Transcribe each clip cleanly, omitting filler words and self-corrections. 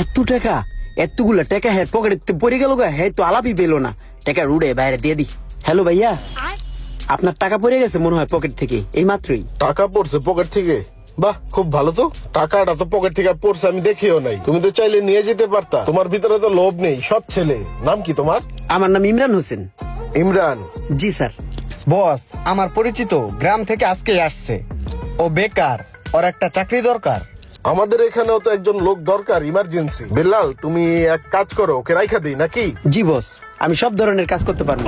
এত টাকা, এতগুলা টাকা হ্যাঁ পকেটে পড়ে গেল গা, হ্যাঁ তো আলাপই পেলো না। টাকা রুড়ে বাইরে দিয়ে দি। হ্যালো ভাইয়া, আপনার টাকা পড়ে গেছে মনে হয় পকেট থেকে এই মাত্রই। টাকা পড়ছে পকেট থেকে? বাহ, খুব ভালো তো। টাকাটা তো পকেট থেকে পড়ছে আমি দেখিও নাই। তুমি তো চাইলে নিয়ে যেতে পারতা। তোমার ভিতরে তো লোভ নেই, সব ছেলে। নাম কি তোমার? আমার নাম ইমরান হোসেন। ইমরান? জি স্যার। বস আমার পরিচিত, গ্রাম থেকে আজকেই আসছে। ও বেকার, ওর একটা চাকরি দরকার। আমাদের এখানেও তো একজন লোক দরকার, ইমার্জেন্সি। বিল্লাল, তুমি এক কাজ করো, ওকে রাইখা দিই নাকি? জি বস, আমি সব ধরনের কাজ করতে পারবো।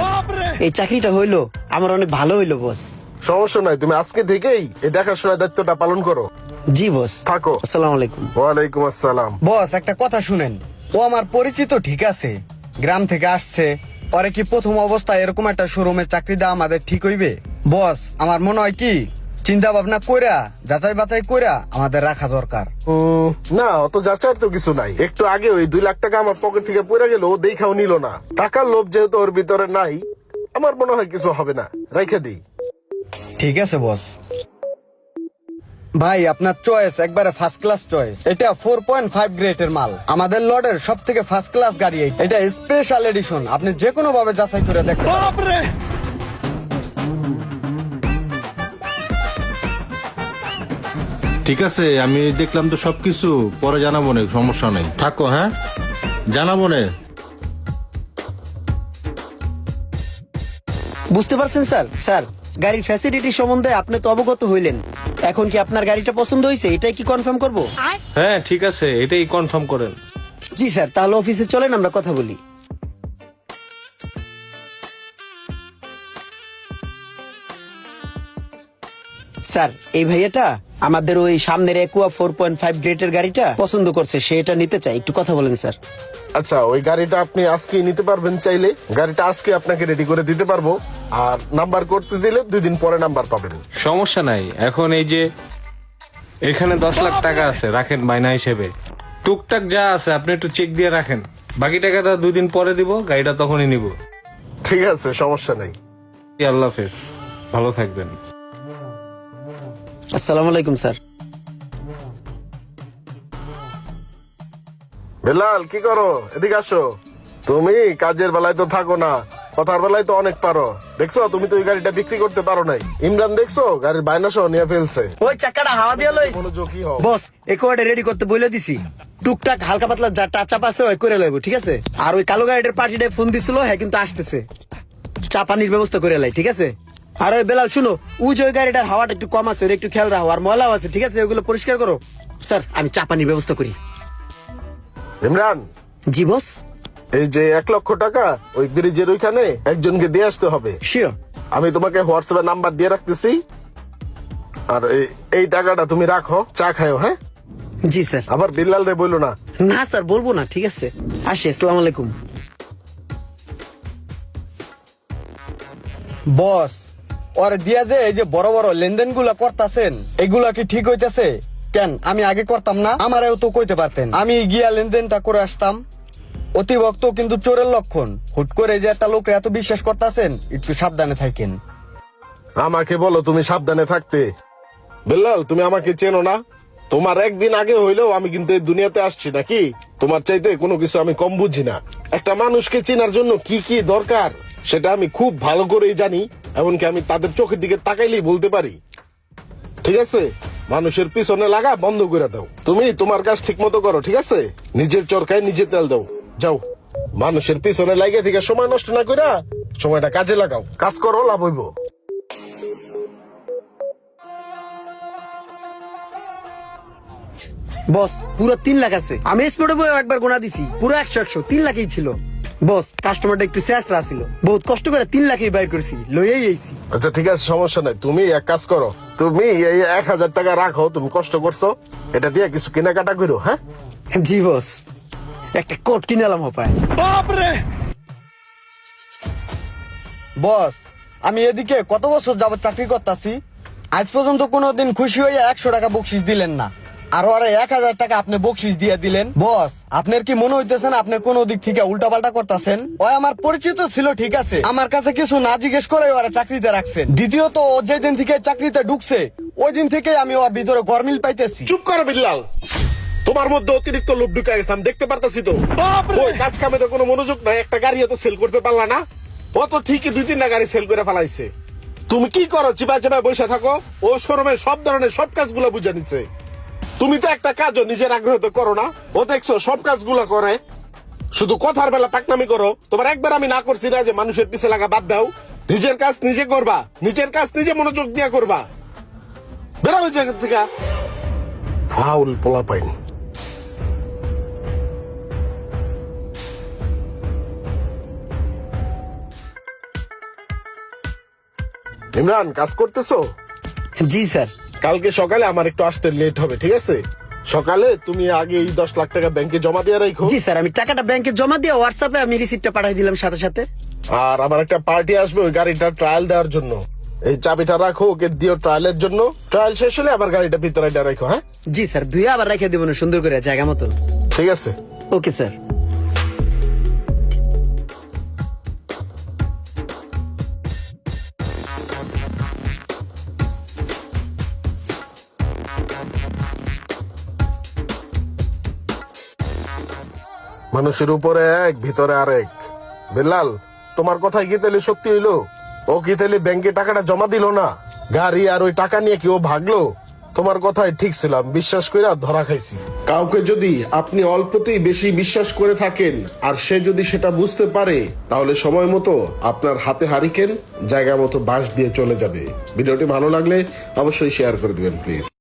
এই চাকরিটা হইলো আমার অনেক ভালো হইলো বস। সমস্যা নাই, তুমি আজকে থেকেই এই দেখাশোনার দায়িত্বটা পালন করো। জি বস। থাকো। আসসালামু আলাইকুম। ওয়ালাইকুম আসসালাম। বস একটা কথা শুনেন, ও আমার পরিচিত ঠিক আছে, গ্রাম থেকে আসছে। পরে কি প্রথম অবস্থায় এরকম একটা শোরুমে চাকরি দেওয়া আমাদের ঠিক হইবে? বস আমার মনে হয় কি চিন্তা ভাবনা কইরা যাচাই বাছাই কইরা আমাদের রাখা দরকার। না, অত যাচার তো কিছু নাই। একটু আগে ওই 2 লাখ টাকা আমার পকেট থেকে পড়ে গেল, ও দেখাও নিল না। টাকার লোভ যেহেতু ওর ভিতরে নাই, আমার মনে হয় কিছু হবে না, রাইখা দিই। ঠিক আছে বস। ভাই আপনার চয়েস একবারে ফার্স্ট ক্লাস চয়েস। এটা 4.5 গ্রেডের মাল, আমাদের লটের সব থেকে ফার্স্ট ক্লাস গাড়ি। এটা স্পেশাল এডিশন, আপনি যে কোনো ভাবে যাচাই করে দেখতে পারেন। ঠিক আছে, আমি দেখলাম তো সবকিছু, পরে জানাবো না, সমস্যা নেই। থাকো, হ্যাঁ জানাবো না। বুঝতে পারছেন স্যার? স্যার, গাড়ির ফ্যাসিলিটি সম্বন্ধে আপনি তো অবগত হইলেন। এখন কি আপনার গাড়িটা পছন্দ হয়েছে, এটাই কি কনফার্ম করব? হ্যাঁ ঠিক আছে, এটাই কনফার্ম করেন। জি স্যার, তাহলে অফিসে চলেন আমরা কথা বলি। স্যার, এই ভাইয়াটা আমাদের ওই সামনের একুয়া 4.5 গ্রেডের গাড়িটা পছন্দ করছে, সে এটা নিতে চাই। একটু কথা বলেন স্যার। আচ্ছা, ওই গাড়িটা আপনি আজকেই নিতে পারবেন চাইলে। গাড়িটা আজকে আপনাকে রেডি করে দিতে পারবো। আর নাম্বার করতে দিলে 2 দিন পরে নাম্বার পাবেন। সমস্যা নাই। এখন এই যে এখানে 10 লাখ টাকা আছে, রাখেন বায়না হিসেবে। টুকটাক যা আছে আপনি একটু চেক দিয়ে রাখেন, বাকি টাকাটা 2 দিন পরে দিব, গাড়িটা তখনই নিব। ঠিক আছে, সমস্যা নেই। আল্লাহ হাফেজ, ভালো থাকবেন। আসসালামু আলাইকুম স্যার। বেলাল, কি করো? এদিকে আসো। তুমি কাজের বেলায় তো থাকো না, কথার বেলায় তো অনেক পারো। দেখছো, তুমি তো ওই গাড়িটা বিক্রি করতে পারো নাই। ইমরান দেখছো, গাড়ির বায়না সহ নিয়ে ফেলছে। ওই চাকাটা হাওয়া দিয়ে লইস। মনোযোগী হও। বস, একুয়াটা রেডি করতে বলে দিছি। টুকটাক হালকা পাতলা যা টাচাপ আছে ওই করে লইব, ঠিক আছে? আর ওই কালো গাড়িটার পার্টিটায় ফোন দিছিল, হ্যাঁ কিন্তু আসতেছে। চা পানির ব্যবস্থা করে লাই, ঠিক আছে? আর ওই বেলাল শুনো, ওই যে ওই গাড়িটার হাওয়াটা একটু কম আছে, ওর একটু খেয়াল রাখো। আর ময়লাও আছে, ঠিক আছে? ওগুলো পরিষ্কার করো। স্যার, আমি চা পানির ব্যবস্থা করি। ইমরান, জি বস। এই যে 1 লক্ষ টাকা ওই ব্রিজের ওইখানে একজনকে দিয়ে আসতে হবে। শিওর। আমি তোমাকে হোয়াটসঅ্যাপে নাম্বার দিয়ে রাখতেছি। আর এই টাকাটা তুমি রাখো, চা খাও। হ্যাঁ জি স্যার। আবার বিল্লাল রে বললো না। না স্যার, বলবো না, ঠিক আছে? আসি, আসসালামু আলাইকুম। বস ওরে দিয়া যে এই যে বড় বড় লেনদেন গুলা করতেছেন, এগুলা কি ঠিক হইতেছে? কেন আমি আগে করতাম না? আমারেও তো কইতে পারতেন, আমি গিয়া লেনদেনটা করে আসতাম। অতিভক্ত কিন্তু চোরের লক্ষণ। হুট করে যে একটা লোক এত বিশ্বাস করতেছেন, একটু সাবধানে থাকেন। আমাকে বলো তুমি সাবধানে থাকতে। বিল্লাল, তুমি আমাকে চেনো না? তোমার একদিন আগে হইলেও আমি কিন্তু এই দুনিয়াতে আসছি নাকি? তোমার চাইতে কোনো কিছু আমি কম বুঝি না। একটা মানুষকে চেনার জন্য কি কি দরকার সেটা আমি খুব ভালো করেই জানি। এমনকি আমি তাদের চোখের দিকে তাকাইলেই বলতে পারি। ঠিক আছে, মানুষের পিছনে লাগা বন্ধ করে দাও। তুমি তোমার কাজ ঠিক মতো করো, ঠিক আছে? নিজের চরকায় নিজে তেল দাও। যাও, মানুষের পিছনে লাগে থেকে সময় নষ্ট না কইরা সময়টা কাজে লাগাও। কাজ করো, লাভ হইব। বস, পুরো 3 লাখ আছে। আমি স্পটে বই একবার গোনা দিছি, পুরো 100 3 লাখই ছিল। বস, কাস্টমারটা একটু শেষরা ছিল, বহুত কষ্ট করে 3 লাখই বাইর করছি, লইয়াই আইছি। আচ্ছা ঠিক আছে, সমস্যা নাই। তুমি এক কাজ করো, তুমি এই 1000 টাকা রাখো। তুমি কষ্ট করছো, এটা দিয়ে কিছু কেনাকাটা করো। হ্যাঁ জি বস, একটা কোট কিনালাম হোপায়। বস আমি এদিকে কত বছর যাবত চাকরি করতেছি, আজ পর্যন্ত কোনোদিন খুশি হয়ে 100 টাকা বকশিস দিলেন না। আর ওরা 1000 টাকা আপনি বকশিস দিয়ে দিলেন। বস আপনার কি মনে হইতেছেন আপনি কোন দিক থেকে উল্টা পাল্টা করতেছেন? ওই আমার পরিচিত ছিল, ঠিক আছে, আমার কাছে কিছু না জিজ্ঞেস করে ওরা চাকরিতে রাখছেন। দ্বিতীয়ত ও যেদিন থেকে চাকরিতে ঢুকছে ওই দিন থেকে আমি ওর ভিতরে গরমিল পাইতেছি। চুপ করো বিল্লাল, তোমার তোমার মধ্যে অতিরিক্ত লোভ ঢুকে গেছে আমি দেখতে পারতাছি তো। ওই কাজ কামে তো কোনো মনোযোগ নাই, একটা গাড়ি তো সেল করতে পারলা না। ও তো ঠিকই 2-3টা গাড়ি সেল করে ফেলাইছে। তুমি কি করো? চিপা চিপা বসে থাকো। ও শোরুমের সব ধরনের সব কাজগুলো বুঝে নিচ্ছে। তুমি তো একটা কাজও নিজের আগ্রহ তো করো না। ও দেখছো সব কাজগুলো করে, শুধু কথার বেলা পাকনামি করো। তোমার একবার আমি না করছি না যে মানুষের পিছে লাগা বাদ দাও। নিজের কাজ নিজে করবা, নিজের কাজ নিজে মনোযোগ দিয়ে করবা। বেরো ওই জায়গা থেকে। ফাউল পোলা পাইন। ইমরান, কাজ করতেছো? জি স্যার। কালকে সকালে আমার একটু আসতে লেট হবে, ঠিক আছে? সকালে তুমি আগে এই 10 লাখ টাকা ব্যাংকে জমা দিয়ে রাখো। জি স্যার, আমি টাকাটা ব্যাংকে জমা দিয়ে হোয়াটসঅ্যাপে আমি রিসিপ্টটা পাঠিয়ে দিলাম সাথে সাথে। আর আমার একটা পার্টি আসবে ওই গাড়িটা ট্রায়াল দেওয়ার জন্য। এই চাবিটা রাখো, ওকে দিও ট্রায়ালের জন্য। ট্রায়াল শেষ হলে আবার গাড়িটা ভিতরে রাখো। হ্যাঁ জি স্যার, ধুয়ে আবার রেখে দেবো না সুন্দর করে জায়গা মতো। ঠিক আছে। Okay sir. মানুষের উপরে এক, ভিতরে আরেক। বেলাল, তোমার কথাই কি তাহলে সত্যি হইলো? ও কি তাহলে ব্যাংকে টাকাটা জমা দিল না? গাড়ি আর ওই টাকা নিয়ে কি ও ভাগলো? তোমার কথাই ঠিক ছিলাম, বিশ্বাস করে ধরা খাইছি। কাউকে যদি আপনি অল্পতেই বেশি বিশ্বাস করে থাকেন আর সে যদি সেটা বুঝতে পারে, তাহলে সময় মতো আপনার হাতে হারিকেন, জায়গা মতো বাঁশ দিয়ে চলে যাবে। ভিডিওটি ভালো লাগলে অবশ্যই শেয়ার করে দিবেন প্লিজ।